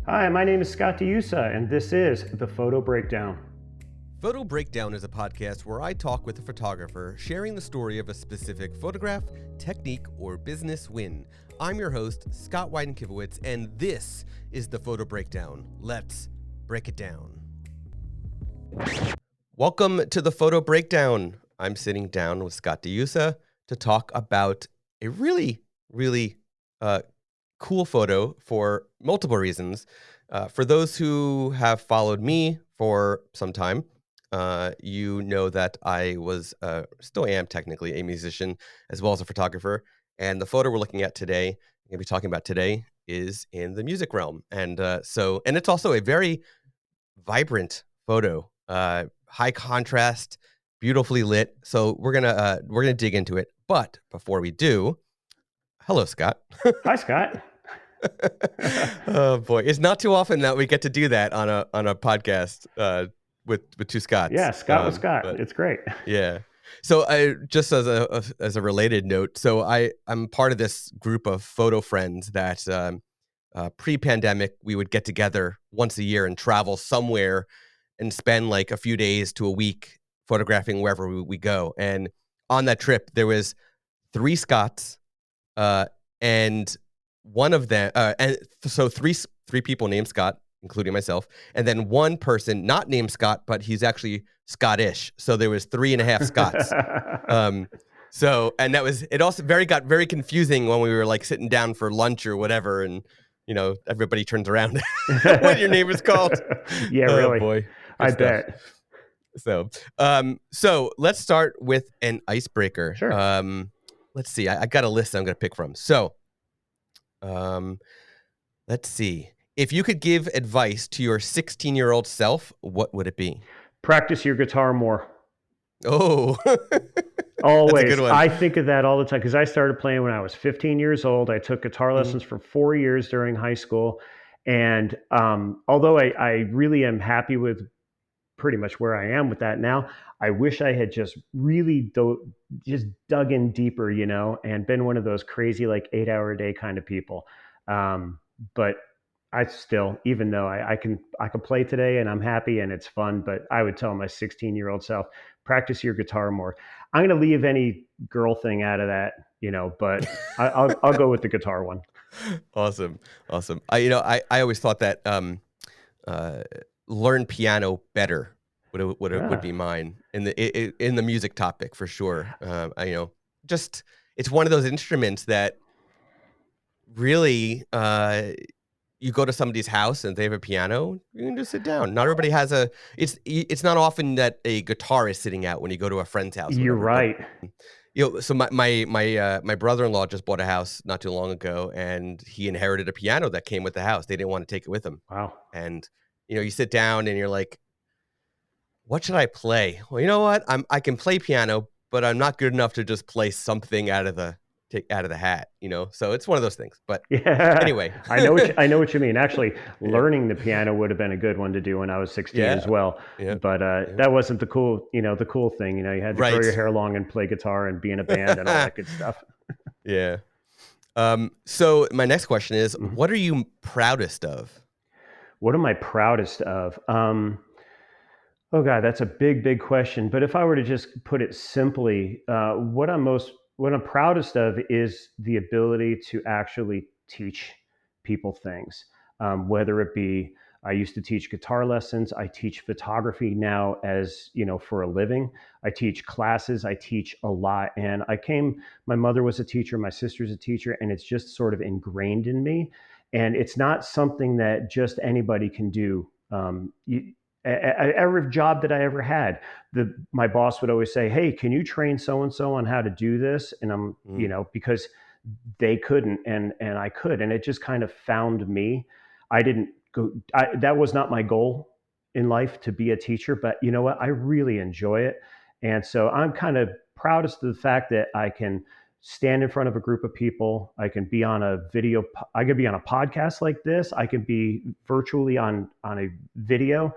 Hi, my name is Scott Diussa, and this is the Photo Breakdown. Photo Breakdown is a podcast where I talk with a photographer, sharing the story of a specific photograph, technique, or business win. I'm your host, Scott Weidenkivowitz, and this is the Photo Breakdown. Let's break it down. Welcome to the Photo Breakdown. I'm sitting down with Scott Diussa to talk about a really cool photo for multiple reasons. For those who have followed me for some time, you know that I still am technically a musician as well as a photographer. And the photo we're looking at today, I'm going to be talking about today, is in the music realm. And and it's also a very vibrant photo, high contrast, beautifully lit. So we're gonna dig into it. But before we do, hello, Scott. Hi, Scott. Oh boy, it's not too often that we get to do that on a podcast with two Scotts. Yeah, Scott with Scott. But It's great. yeah. So I just as a related note, so I'm part of this group of photo friends that pre-pandemic we would get together once a year and travel somewhere and spend like a few days to a week photographing wherever we go. And on that trip, there was three Scots, and one of them, so three people named Scott, including myself, and then one person not named Scott, but he's actually Scottish. So there was 3.5 Scots. And that was, it also got very confusing when we were like sitting down for lunch or whatever, and everybody turns around when your name is called. Yeah, Oh really. boy, I good stuff. bet. So let's start with an icebreaker. Sure. Let's see. I got a list I'm going to pick from. So, let's see. If you could give advice to your 16-year-old self, what would it be? Practice your guitar more. Oh, Always. That's a good one. I think of that all the time because I started playing when I was 15 years old. I took guitar lessons for 4 years during high school. And although I really am happy with pretty much where I am with that now, I wish I had just really just dug in deeper, and been one of those crazy like 8-hour a day kind of people. But I still, even though I can play today and I'm happy and it's fun, but I would tell my 16-year-old self, practice your guitar more. I'm going to leave any girl thing out of that, but I'll go with the guitar one. Awesome. I always thought that learn piano better would be mine in the music topic for sure. It's one of those instruments that really, you go to somebody's house and they have a piano, you can just sit down. Not everybody has it's not often that a guitar is sitting out when you go to a friend's house. You're right. So my brother-in-law just bought a house not too long ago, and he inherited a piano that came with the house. They didn't want to take it with him. Wow. And you sit down and you're like, what should I play? Well, you know what? I can play piano, but I'm not good enough to just play something out of the hat, So it's one of those things. But yeah, anyway, I know what you mean. Actually, learning the piano would have been a good one to do when I was 16 as well. Yeah. But that wasn't the cool thing. You had to grow your hair long and play guitar and be in a band and all that good stuff. Yeah. So my next question is, what are you proudest of? What am I proudest of? Oh God, that's a big question. But if I were to just put it simply, what I'm proudest of is the ability to actually teach people things. Whether it be, I used to teach guitar lessons. I teach photography now as, for a living. I teach classes. I teach a lot. And my mother was a teacher, my sister's a teacher, and it's just sort of ingrained in me. And it's not something that just anybody can do. Every job that I ever had, my boss would always say, "Hey, can you train so and so on how to do this?" And I'm, because they couldn't, and I could, and it just kind of found me. I didn't go. That was not my goal in life to be a teacher, but you know what? I really enjoy it, and so I'm kind of proudest of the fact that I can stand in front of a group of people. I can be on a video. I could be on a podcast like this. I can be virtually on a video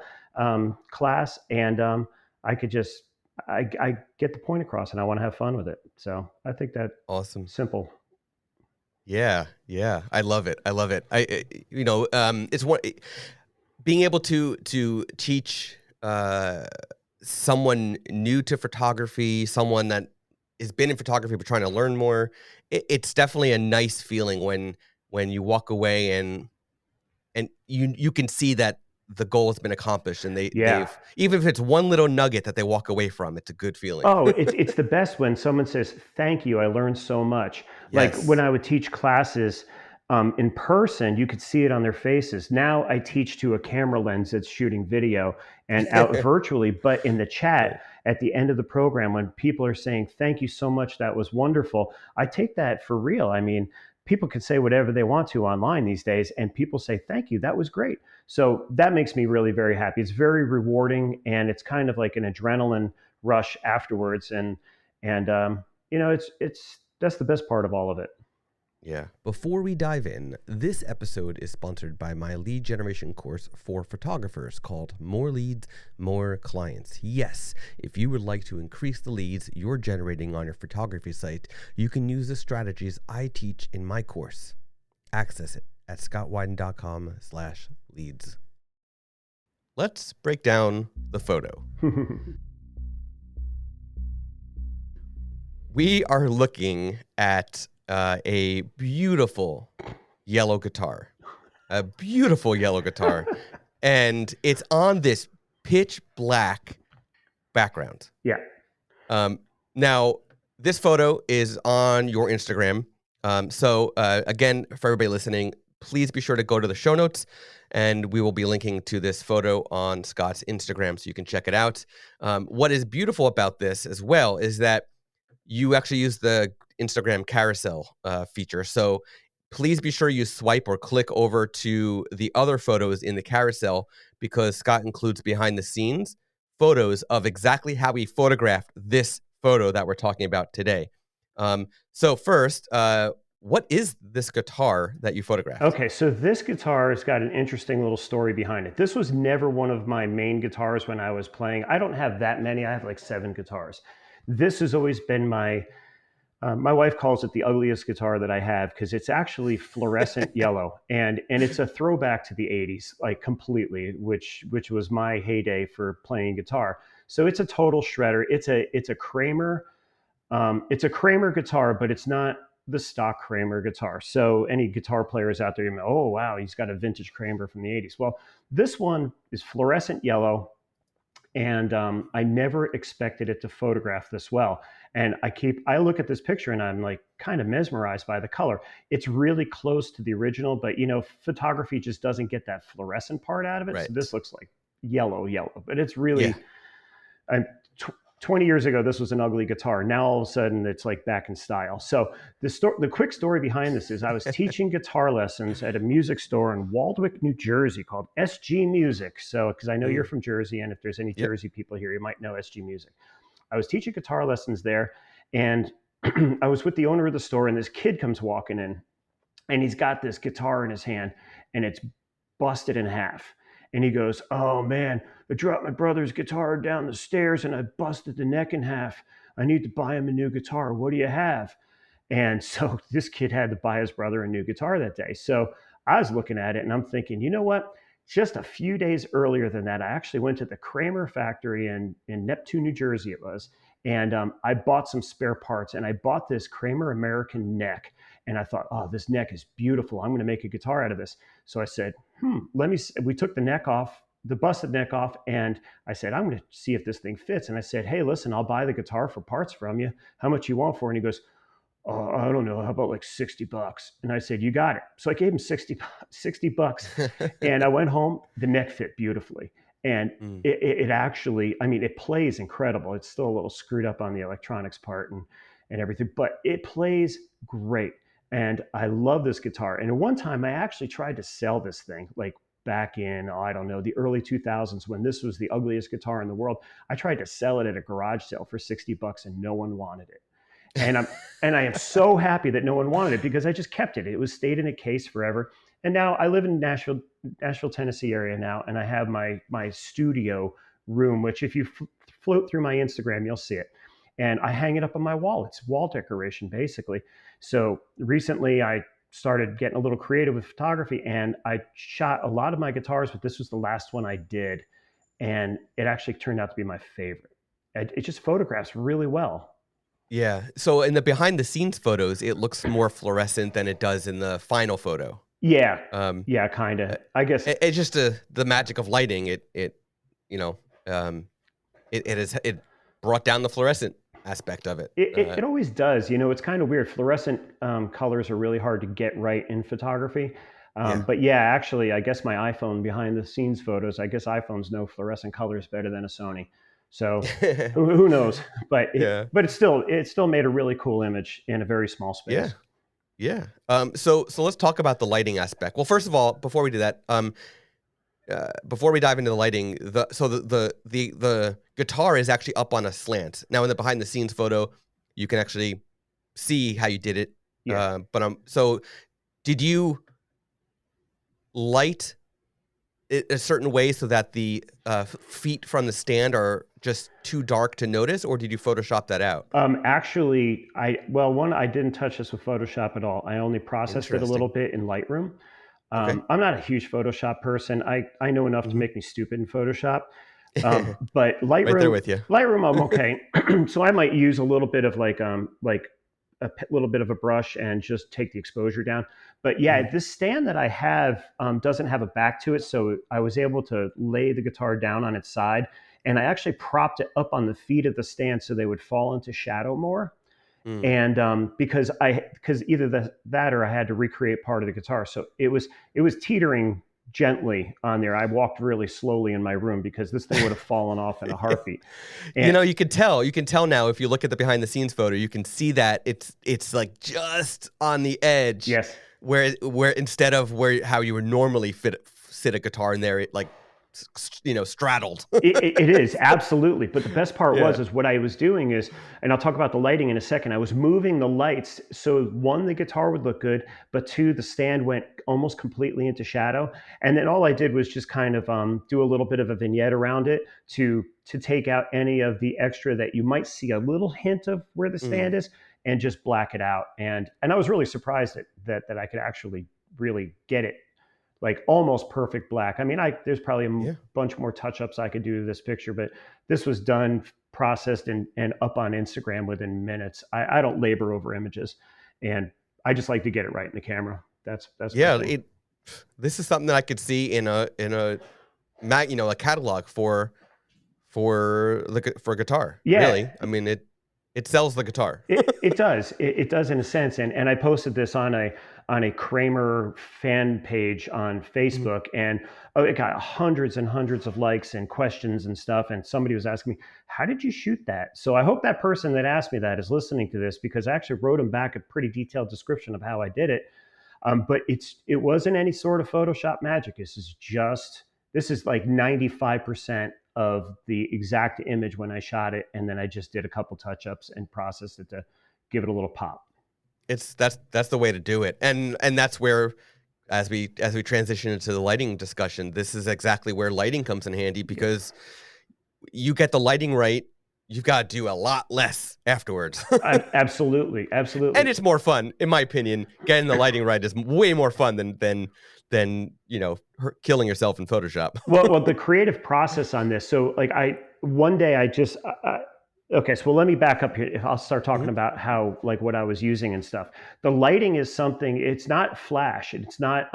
class, and I could just I get the point across, and I want to have fun with it. So I think that awesome. simple. Yeah, I love it. I love it. It's one being able to teach someone new to photography, someone that has been in photography but trying to learn more. It's definitely a nice feeling when you walk away and you can see that the goal has been accomplished, and Yeah. they've, even if it's one little nugget that they walk away from, it's a good feeling. Oh, it's the best when someone says, "Thank you, I learned so much." Like when Yes. I would teach classes in person, you could see it on their faces. Now I teach to a camera lens that's shooting video and out virtually, but in the chat Right. at the end of the program, when people are saying, "Thank you so much, that was wonderful," I take that for real. I mean, people can say whatever they want to online these days, and people say, "Thank you, that was great." So that makes me really very happy. It's very rewarding, and it's kind of like an adrenaline rush afterwards, and it's that's the best part of all of it. Yeah. Before we dive in, this episode is sponsored by my lead generation course for photographers called More Leads, More Clients. Yes, if you would like to increase the leads you're generating on your photography site, you can use the strategies I teach in my course. Access it at scottwyden.com/leads. Let's break down the photo. We are looking at a beautiful yellow guitar, a beautiful yellow guitar, and it's on this pitch black background. Yeah. Um, Now, this photo is on your Instagram. Again, for everybody listening, please be sure to go to the show notes, and we will be linking to this photo on Scott's Instagram so you can check it out. What is beautiful about this as well is that you actually use the Instagram carousel feature. So please be sure you swipe or click over to the other photos in the carousel, because Scott includes behind the scenes photos of exactly how he photographed this photo that we're talking about today. So first, what is this guitar that you photographed? Okay, so this guitar has got an interesting little story behind it. This was never one of my main guitars when I was playing. I don't have that many. I have like 7 guitars. This has always been my wife calls it the ugliest guitar that I have, because it's actually fluorescent yellow, and it's a throwback to the 80s, like completely, which was my heyday for playing guitar. So it's a total shredder. It's a Kramer guitar, but it's not the stock Kramer guitar. So any guitar players out there, you know, oh wow, he's got a vintage Kramer from the 80s. Well, this one is fluorescent yellow, and I never expected it to photograph this well. And I look at this picture and I'm like kind of mesmerized by the color. It's really close to the original, but photography just doesn't get that fluorescent part out of it. So this Right. looks like yellow, but it's Yeah. really. I'm 20 years ago, this was an ugly guitar. Now all of a sudden, it's like back in style. So the quick story behind this is I was teaching guitar lessons at a music store in Waldwick, New Jersey, called SG Music. So because I know you're Mm, from Jersey, and if there's any yep. Jersey people here, you might know SG Music. I was teaching guitar lessons there, and I was with the owner of the store, and this kid comes walking in, and he's got this guitar in his hand, and it's busted in half. And he goes, "Oh man, I dropped my brother's guitar down the stairs and I busted the neck in half. I need to buy him a new guitar. What do you have?" And so this kid had to buy his brother a new guitar that day. So I was looking at it and I'm thinking, you know what? Just a few days earlier than that, I actually went to the Kramer factory in Neptune, New Jersey, it was. And I bought some spare parts, and I bought this Kramer American neck. And I thought, oh, this neck is beautiful. I'm going to make a guitar out of this. So I said, we took the neck off, the busted neck off, and I said, I'm going to see if this thing fits. And I said, hey, listen, I'll buy the guitar for parts from you. How much you want for it? And he goes, oh, I don't know. How about like $60? And I said, you got it. So I gave him 60 bucks, and I went home. The neck fit beautifully. And Mm. it actually, I mean, it plays incredible. It's still a little screwed up on the electronics part and everything, but it plays great. And I love this guitar. And at one time, I actually tried to sell this thing, like back in, oh, I don't know, the early 2000s, when this was the ugliest guitar in the world. I tried to sell it at a garage sale for 60 bucks, and no one wanted it. And I am so happy that no one wanted it, because I just kept it. It was stayed in a case forever. And now I live in Nashville, Tennessee area now, and I have my studio room, which if you float through my Instagram, you'll see it. And I hang it up on my wall. It's wall decoration basically. So recently I started getting a little creative with photography, and I shot a lot of my guitars, but this was the last one I did, and it actually turned out to be my favorite. It just photographs really well. Yeah. So in the behind the scenes photos, it looks more fluorescent than it does in the final photo. Yeah, Um, yeah, uh, kinda. I guess it's just the magic of lighting. You know, um, it brought down the fluorescent aspect of it. it always does. It's kind of weird. Fluorescent colors are really hard to get right in photography. Yeah. But yeah, actually, I guess my iPhone behind the scenes photos, I guess iPhones know fluorescent colors better than a Sony. So who knows? But Yeah. it still made a really cool image in a very small Yeah. space. Yeah. So let's talk about the lighting aspect. Well, first of all, before we do that, before we dive into the lighting, the guitar is actually up on a slant. Now, in the behind the scenes photo, you can actually see how you did it. Yeah. So did you light it a certain way so that the feet from the stand are just too dark to notice, or did you Photoshop that out? Actually, I didn't touch this with Photoshop at all. I only processed it a little Interesting. bit in Lightroom. Okay. I'm not a huge Photoshop person. I know enough to Mhm. make me stupid in Photoshop. But Right there with you. Lightroom, I'm okay. So I might use a little bit of like little bit of a brush and just take the exposure down. But Mhm. yeah, this stand that I have doesn't have a back to it, so I was able to lay the guitar down on its side, and I actually propped it up on the feet of the stand so they would fall into shadow more. Mm. And because either that or I had to recreate part of the guitar, so it was teetering gently on there. I walked really slowly in my room because this thing would have fallen off in a heartbeat. And You can tell now if you look at the behind the scenes photo, you can see that it's like just on the edge yes, where instead of where how you would normally sit a guitar in there, it like straddled. it is absolutely. But the best part Yeah. is what I was doing is, and I'll talk about the lighting in a second. I was moving the lights so one, the guitar would look good, but two, the stand went almost completely into shadow. And then all I did was just kind of do a little bit of a vignette around it to take out any of the extra that you might see a little hint of where the Mm. stand is, and just black it out. And I was really surprised that I could actually really get it like almost perfect black. I mean, there's probably a Yeah. bunch more touch-ups I could do to this picture, but this was done, processed, and up on Instagram within minutes. I don't labor over images, and I just like to get it right in the camera. That's my Yeah, thing. this is something that I could see in a a catalog for guitar. Yeah, Really, I mean it sells the guitar. it does. It does in a sense. And I posted this on a Kramer fan page on Mhm. Facebook, and it got hundreds and hundreds of likes and questions and stuff. And somebody was asking me, "How did you shoot that?" So I hope that person that asked me that is listening to this, because I actually wrote him back a pretty detailed description of how I did it. But it wasn't any sort of Photoshop magic. This is like 95% of the exact image when I shot it, and then I just did a couple touch ups and processed it to give it a little pop. That's the way to do it, and that's where as we transition into the lighting discussion, this is exactly where lighting comes in handy because you get the lighting right, you've got to do a lot less afterwards. Absolutely, And absolutely. it's more fun, in my opinion. Getting the lighting right is way more fun than killing yourself in Photoshop. Well, the creative process on this. So, like, one day I just okay. So, let me back up here. I'll start talking Mhm. about how, like, what I was using and stuff. The lighting is something. It's not flash. It's not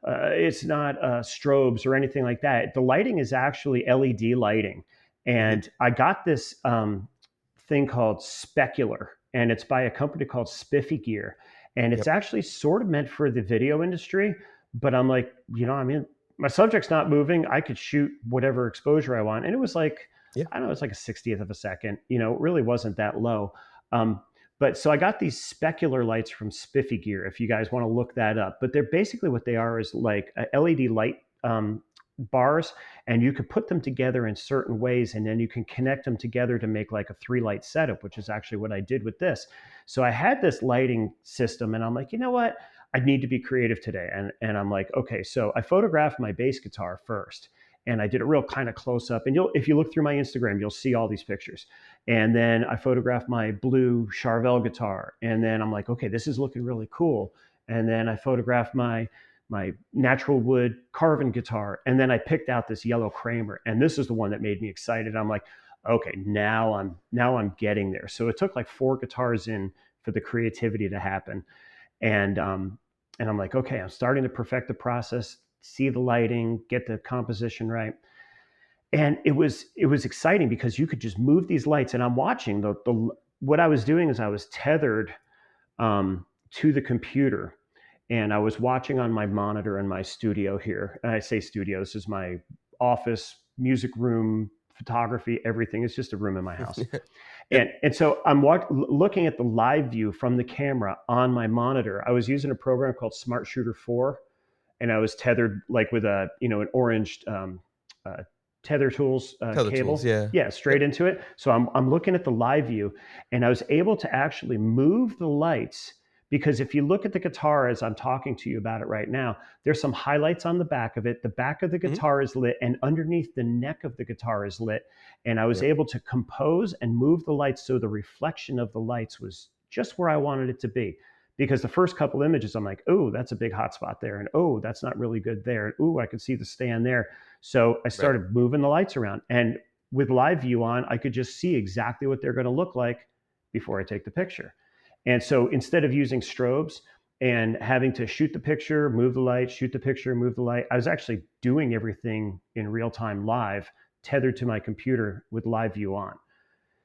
strobes or anything like that. The lighting is actually LED lighting, Mhm. and I got this thing called specular, and it's by a company called Spiffy Gear, and it's Yep. actually sort of meant for the video industry. But I'm like, I mean, my subject's not moving. I could shoot whatever exposure I want, and it was like, Yeah. I don't know, it's like a 60th of a second. It really wasn't that low. Um, but so I got these specular lights from Spiffy Gear, if you guys want to look that up. But they're basically, what they are is like a LED light bars, and you could put them together in certain ways, and then you can connect them together to make like a 3 light setup, which is actually what I did with this. So I had this lighting system, and I'm like, you know what? I need to be creative today. And I'm like, okay, so I photographed my bass guitar first, and I did a real kind of close up. And if you look through my Instagram, you'll see all these pictures. And then I photographed my blue Charvel guitar. And then I'm like, okay, this is looking really cool. and then I photographed my natural wood carving guitar, and then I picked out this yellow Kramer, and this is the one that made me excited. I'm like, okay, now I'm getting there. So it took like 4 guitars in for the creativity to happen, and I'm like, okay, I'm starting to perfect the process, see the lighting, get the composition right. And it was exciting because you could just move these lights, and I'm watching the what I was doing is I was tethered to the computer, and I was watching on my monitor in my studio here. And I say studio, this is my office, music room, photography, everything. It's just a room in my house. Yep. And so I'm looking at the live view from the camera on my monitor. I was using a program called Smart Shooter 4, and I was tethered like with a an orange uh, tether tools Tether tools. cable, Yeah. yeah, Yep. straight into it. So I'm looking at the live view, and I was able to actually move the lights, because if you look at the guitar as I'm talking to you about it right now, there's some highlights on the back of it. The back of the Mhm. guitar is lit, and underneath the neck of the guitar is lit. And I was Yep. able to compose and move the lights so the reflection of the lights was just where I wanted it to be. Because the first couple images, I'm like, oh, that's a big hot spot there, and oh, that's not really good there, and oh, I could see the stand there. So I Right. started moving the lights around, and with live view on, I could just see exactly what they're going to look like before I take the picture. And so instead of using strobes and having to shoot the picture, move the light, shoot the picture, move the light, I was actually doing everything in real time live, tethered to my computer with live view on.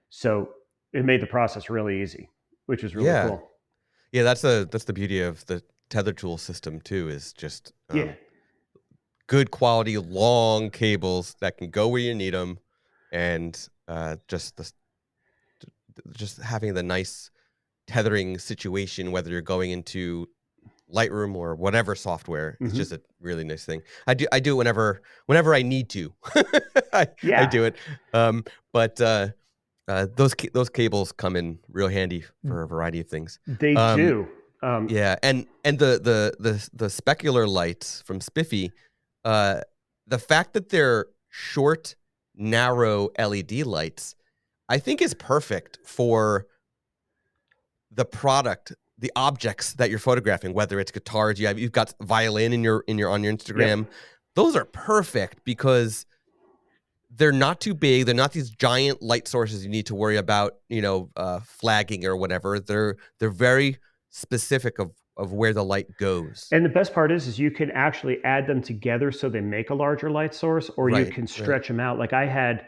So it made the process really easy, which was really Yeah. cool. Yeah. That's the beauty of the tether tool system too. Is just Yeah. good quality long cables that can go where you need them, and just having the nice tethering situation, whether you're going into Lightroom or whatever software, is Hmm. just a really nice thing. I do it whenever I need to. I Yeah, do it. Um, but those cables come in real handy for a variety of things. they Um, do. Um, yeah, and the specular lights from Spiffy, uh, the fact that they're short, narrow LED lights, I think is perfect for the product, the objects that you're photographing, whether it's guitars, you've got violin in your on your yep. Instagram. Those are perfect because they're not too big. They're not these giant light sources you need to worry about, flagging or whatever. They're very specific of where the light goes. And the best part is you can actually add them together so they make a larger light source, or you Right, can right. stretch them out. Like I had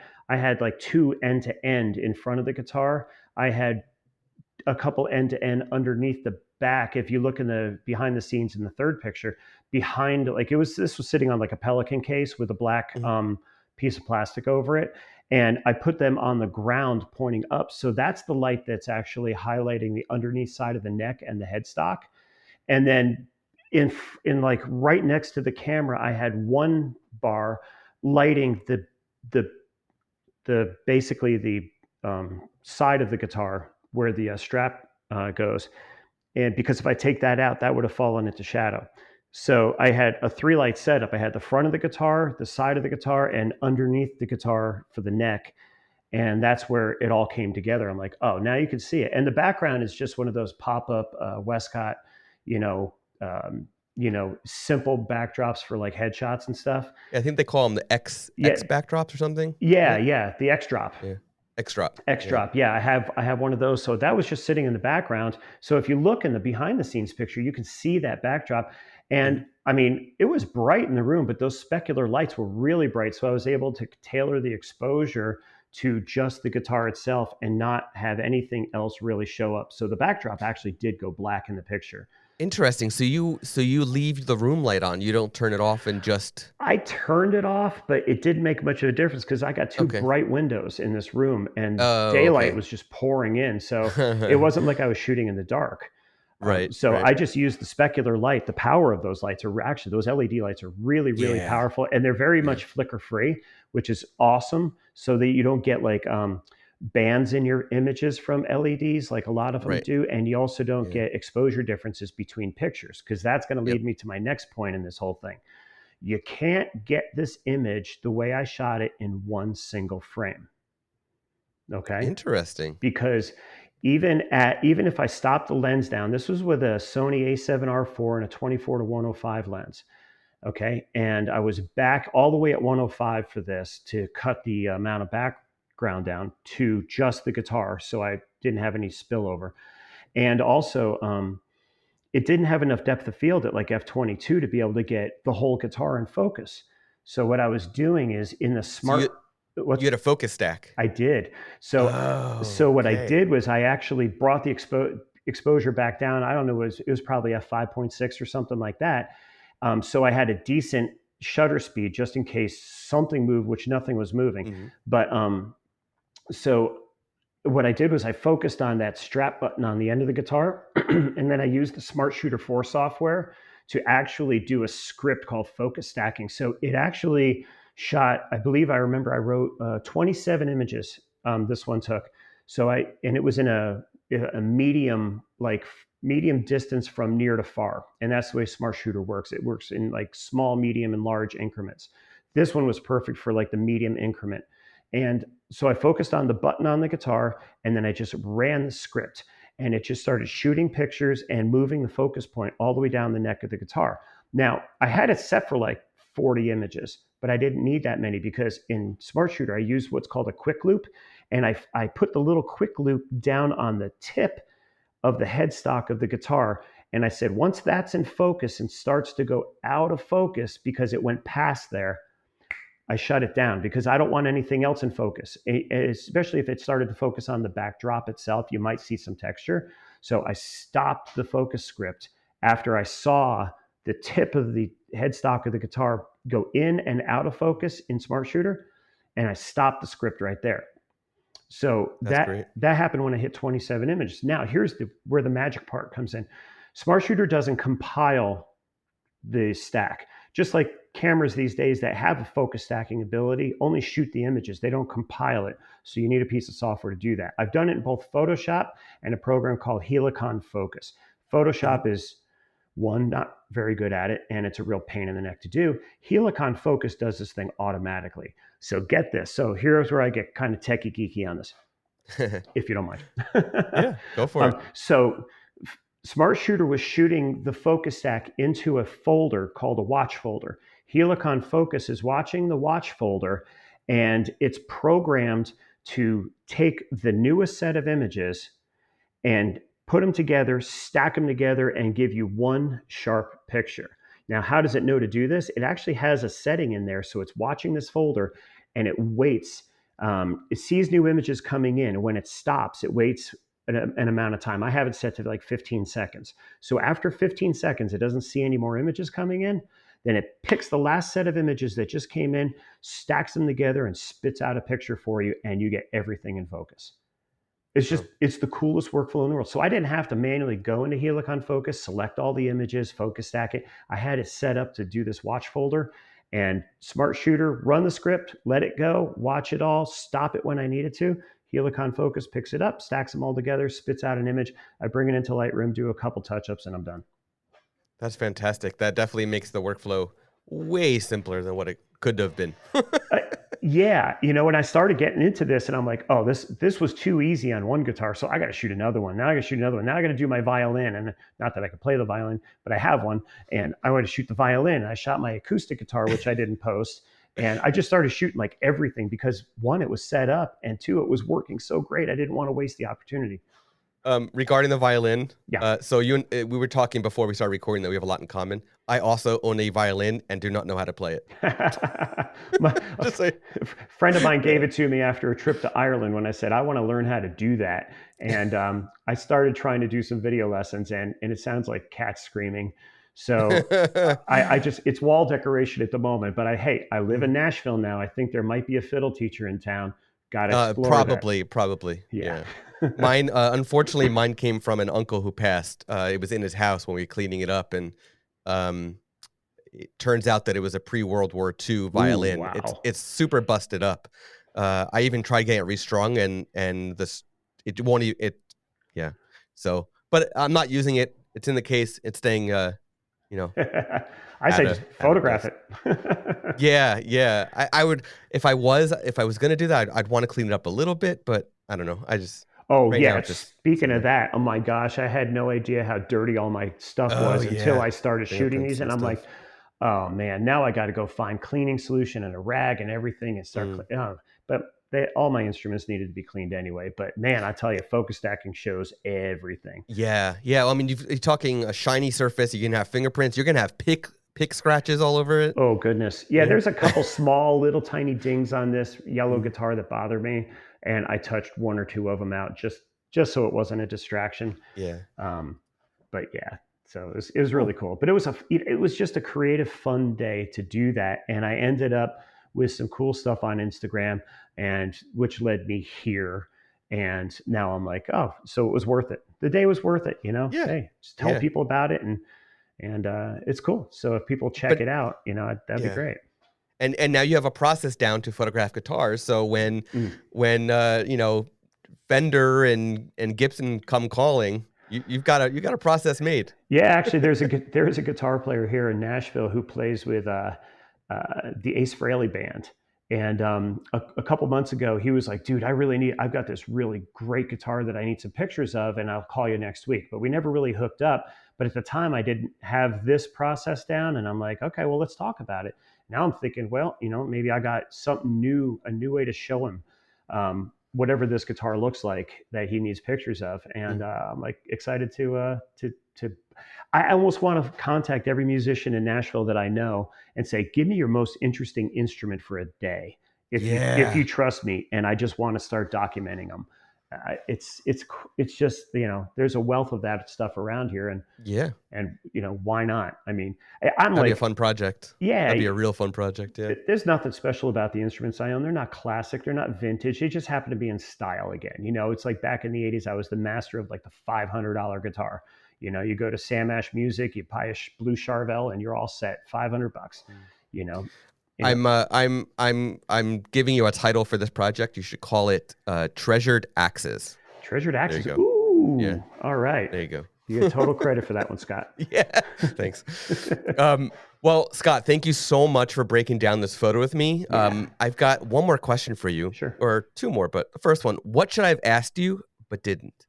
like two end to end in front of the guitar. I had a couple end to end underneath the back. If you look in the behind the scenes in the third picture, behind, like, this was sitting on like a Pelican case with a black Mhm. piece of plastic over it. And I put them on the ground pointing up. So that's the light that's actually highlighting the underneath side of the neck and the headstock. And then in like right next to the camera, I had one bar lighting the the basically the side of the guitar where the strap goes. And because if I take that out, that would have fallen into shadow. So I had a 3 light setup. I had the front of the guitar, the side of the guitar, and underneath the guitar for the neck. And that's where it all came together. I'm like, oh, now you can see it. And the background is just one of those pop-up Westcott, you know, um, simple backdrops for like headshots and stuff. I think they call them the X Yeah, backdrops or something, yeah, right? yeah. The X drop. Yeah. X drop. X Yeah. drop. Yeah, I have one of those. So that was just sitting in the background. So if you look in the behind the scenes picture, you can see that backdrop. Mhm. And I mean, it was bright in the room, but those specular lights were really bright. So I was able to tailor the exposure to just the guitar itself and not have anything else really show up. So the backdrop actually did go black in the picture. Interesting. So you leave the room light on. You don't turn it off and just I turned it off, but it didn't make much of a difference because I got two okay. bright windows in this room and Oh, daylight okay. was just pouring in. So it wasn't like I was shooting in the dark. Right, So right. I just used the specular light. The power of those lights are actually, those LED lights are really, really Yeah, powerful, and they're very yeah. much flicker free, which is awesome. So that you don't get like bands in your images from LEDs like a lot of them Right. do, and you also don't Yeah. get exposure differences between pictures, because that's going to Yep. lead me to my next point in this whole thing. You can't get this image the way I shot it in one single frame. Okay, Interesting. because even if I stopped the lens down, this was with a Sony A7R4 and a 24 to 105 lens. Okay. And I was back all the way at 105 for this to cut the amount of background down to just the guitar. So I didn't have any spillover. And also, it didn't have enough depth of field at like f22 to be able to get the whole guitar in focus. So what I was doing is in the So smart, you had a focus stack. I did. So Oh, what I okay. did was I actually brought the exposure back down. I don't know, it was probably f5.6 or something like that. So I had a decent shutter speed just in case something moved, which nothing was moving. Mm-hmm. But so what I did was I focused on that strap button on the end of the guitar, and then I used the Smart Shooter 4 software to actually do a script called focus stacking. So it actually shot, I believe I remember I wrote 27 images this one took. And it was in a medium, like medium distance from near to far. And that's the way Smart Shooter works. It works in like small, medium, and large increments. This one was perfect for like the medium increment. And so I focused on the button on the guitar, and then I just ran the script, and it just started shooting pictures and moving the focus point all the way down the neck of the guitar. Now, I had it set for like 40 images, but I didn't need that many because in Smart Shooter, I used what's called a quick loop, and I put the little quick loop down on the tip of the headstock of the guitar. And I said, once that's in focus and starts to go out of focus because it went past there, I shut it down because I don't want anything else in focus, especially if it started to focus on the backdrop itself. You might see some texture. So I stopped the focus script after I saw the tip of the headstock of the guitar go in and out of focus in Smart Shooter, and I stopped the script right there. So That's great. that happened when I hit 27 images. Now here's where the magic part comes in. Smart Shooter doesn't compile the stack. Just like cameras these days that have a focus stacking ability only shoot the images. They don't compile it. So you need a piece of software to do that. I've done it in both Photoshop and a program called Helicon Focus. Photoshop is one, not very good at it, and it's a real pain in the neck to do. Helicon Focus does this thing automatically. So get this. So here's where I get kind of techie geeky on this, if you don't mind. Yeah, go for it. So Smart Shooter was shooting the focus stack into a folder called a watch folder. Helicon Focus is watching the watch folder, and it's programmed to take the newest set of images and put them together, stack them together, and give you one sharp picture. Now, how does it know to do this? It actually has a setting in there. So it's watching this folder and it waits. It sees new images coming in. And when it stops, it waits an amount of time. I have it set to like 15 seconds. So after 15 seconds, it doesn't see any more images coming in. Then it picks the last set of images that just came in, stacks them together, and spits out a picture for you, and you get everything in focus. It's the coolest workflow in the world. So I didn't have to manually go into Helicon Focus, select all the images, focus stack it. I had it set up to do this watch folder, and Smart Shooter, run the script, let it go, watch it all, stop it when I needed to. Helicon Focus picks it up, stacks them all together, spits out an image. I bring it into Lightroom, do a couple touch-ups, and I'm done. That's fantastic. That definitely makes the workflow way simpler than what it could have been. Yeah, when I started getting into this, and I'm like, oh, this was too easy on one guitar, so I got to shoot another one. Now I got to shoot another one. Now I got to do my violin, and not that I can play the violin, but I have one, and I want to shoot the violin. I shot my acoustic guitar, which I didn't post, and I just started shooting like everything because one, it was set up, and two, it was working so great. I didn't want to waste the opportunity. Regarding the violin, Yeah. so we were talking before we started recording that we have a lot in common. I also own a violin and do not know how to play it. Just say, A friend of mine gave it to me after a trip to Ireland when I said, I want to learn how to do that. And I started trying to do some video lessons, and it sounds like cats screaming. So it's wall decoration at the moment, but I live in Nashville now. I think there might be a fiddle teacher in town. Got to explore probably. Yeah. Mine, unfortunately, mine came from an uncle who passed. It was in his house when we were cleaning it up, and it turns out that it was a pre-World War II violin. Ooh, wow. It's super busted up. I even tried getting it restrung, and it won't. Yeah. So, but I'm not using it. It's in the case. It's staying. I say just photograph it. Yeah. I would if I was gonna do that, I'd want to clean it up a little bit, but I don't know. Oh Right now, yeah. it's just Speaking of sitting. that, oh my gosh, I had no idea how dirty all my stuff Oh was until yeah, I started shooting fingerprints these, and and I'm like, stuff. oh man, now I got to go find cleaning solution and a rag and everything and start. Mm. But all my instruments needed to be cleaned anyway. But man, I tell you, focus stacking shows everything. Yeah, yeah. Well, I mean, you're talking a shiny surface. You can have fingerprints. You're gonna have pick scratches all over it. Oh goodness, yeah. Yeah. There's a couple small, little, tiny dings on this yellow Mm. guitar that bother me, and I touched one or two of them out just so it wasn't a distraction. Yeah. Um, but yeah, so it was really Cool. cool. But it was just a creative, fun day to do that, and I ended up with some cool stuff on Instagram, and which led me here. And now I'm like, oh, so it was worth it. The day was worth it, you know. Yeah. Hey, just tell Yeah. people about it, and it's cool. So if people check But it out, that'd be yeah. great. And now you have a process down to photograph guitars. So Mm. when Fender and Gibson come calling, you got a process made. Yeah, actually, there's a guitar player here in Nashville who plays with the Ace Frehley band. And a couple months ago, he was like, "Dude, I've got this really great guitar that I need some pictures of, and I'll call you next week." But we never really hooked up. But at the time, I didn't have this process down, and I'm like, "Okay, well, let's talk about it." Now I'm thinking, well, maybe I got something new, a new way to show him whatever this guitar looks like that he needs pictures of, and Mm. I'm like excited to. I almost want to contact every musician in Nashville that I know and say, "Give me your most interesting instrument for a day, if you Yeah. trust me." And I just want to start documenting them. It's just there's a wealth of that stuff around here, Yeah. and why not? I mean, I'm That'd be a like, fun project. yeah, That'd be a real fun project. Yeah. there's nothing special about the instruments I own. They're not classic. They're not vintage. They just happen to be in style again. It's like back in the 80s, I was the master of like the $500 guitar. You go to Sam Ash Music, you buy a blue Charvel, and you're all set. $500. Mm. You know, you know, I'm giving you a title for this project. You should call it Treasured Axes. treasured There you axes. go. Yeah. Ooh, all right. There you go. You get total credit for that one, Scott. Yeah. Thanks. Well, Scott, thank you so much for breaking down this photo with me. Yeah, I've got one more question for you, sure. or two more, but the first one, what should I have asked you but didn't?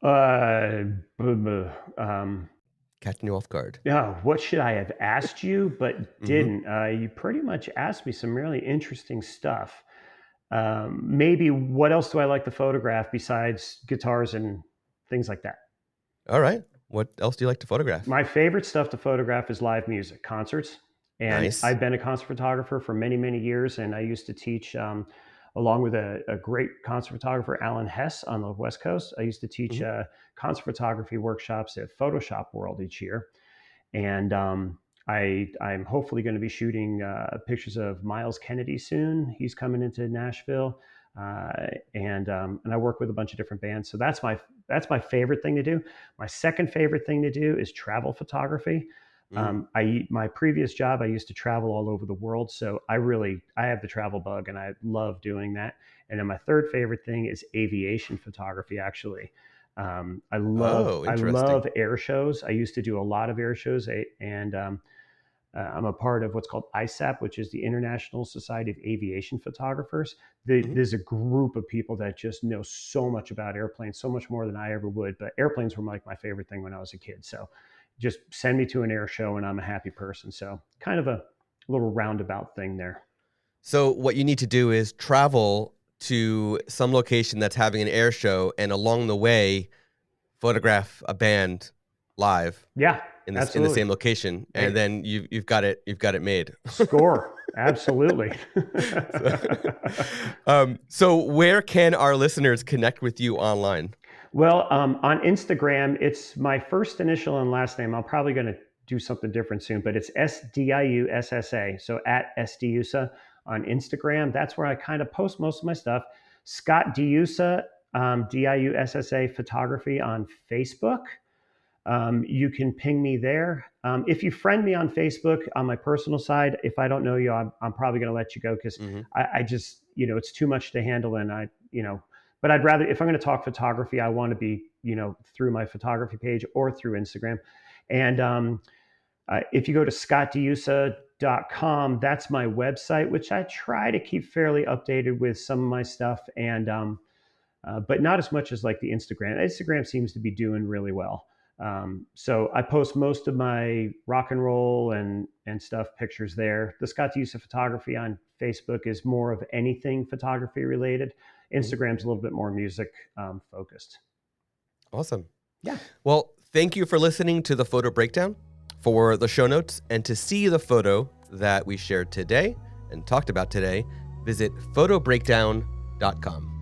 Uh, buh, buh, Catching you off guard. yeah, what should I have asked you but Mm-hmm. didn't? You pretty much asked me some really interesting stuff. Maybe what else do I like to photograph besides guitars and things like that? All right. What else do you like to photograph? My favorite stuff to photograph is live music, concerts. And Nice. I've been a concert photographer for many, many years. And I used to teach, along with a great concert photographer, Alan Hess, on the West Coast. I used to teach Mm-hmm. concert photography workshops at Photoshop World each year. And I'm hopefully going to be shooting pictures of Miles Kennedy soon. He's coming into Nashville, and I work with a bunch of different bands. So that's my favorite thing to do. My second favorite thing to do is travel photography. Mm. My previous job, I used to travel all over the world, so I have the travel bug, and I love doing that. And then my third favorite thing is aviation photography. Actually, I love Oh, I interesting. love air shows. I used to do a lot of air shows, and I'm a part of what's called ISAP, which is the International Society of Aviation Photographers. Mhm. There's a group of people that just know so much about airplanes, so much more than I ever would. But airplanes were like my favorite thing when I was a kid. So just send me to an air show, and I'm a happy person. So kind of a little roundabout thing there. So what you need to do is travel to some location that's having an air show, and along the way, photograph a band live Yeah, in the absolutely. same location, and Hey, then you've got it made. score. Absolutely. So, so where can our listeners connect with you online? Well, on Instagram, it's my first initial and last name. I'm probably going to do something different soon, but it's SDIUSSA. So at SDIUSA on Instagram. That's where I kind of post most of my stuff. Scott Diussa, DIUSSA Photography on Facebook. You can ping me there. If you friend me on Facebook on my personal side, if I don't know you, I'm probably going to let you go because Hmm. I just, it's too much to handle. And but I'd rather, if I'm going to talk photography, I want to be, through my photography page or through Instagram. And if you go to scottdiussa.com, that's my website, which I try to keep fairly updated with some of my stuff. And but not as much as like the Instagram. Instagram seems to be doing really well. So I post most of my rock and roll and stuff pictures there. The Scott Diussa Photography on Facebook is more of anything photography related. Instagram's a little bit more music focused. Awesome. Yeah. Well, thank you for listening to the Photo Breakdown. For the show notes and to see the photo that we shared today and talked about today, visit photobreakdown.com.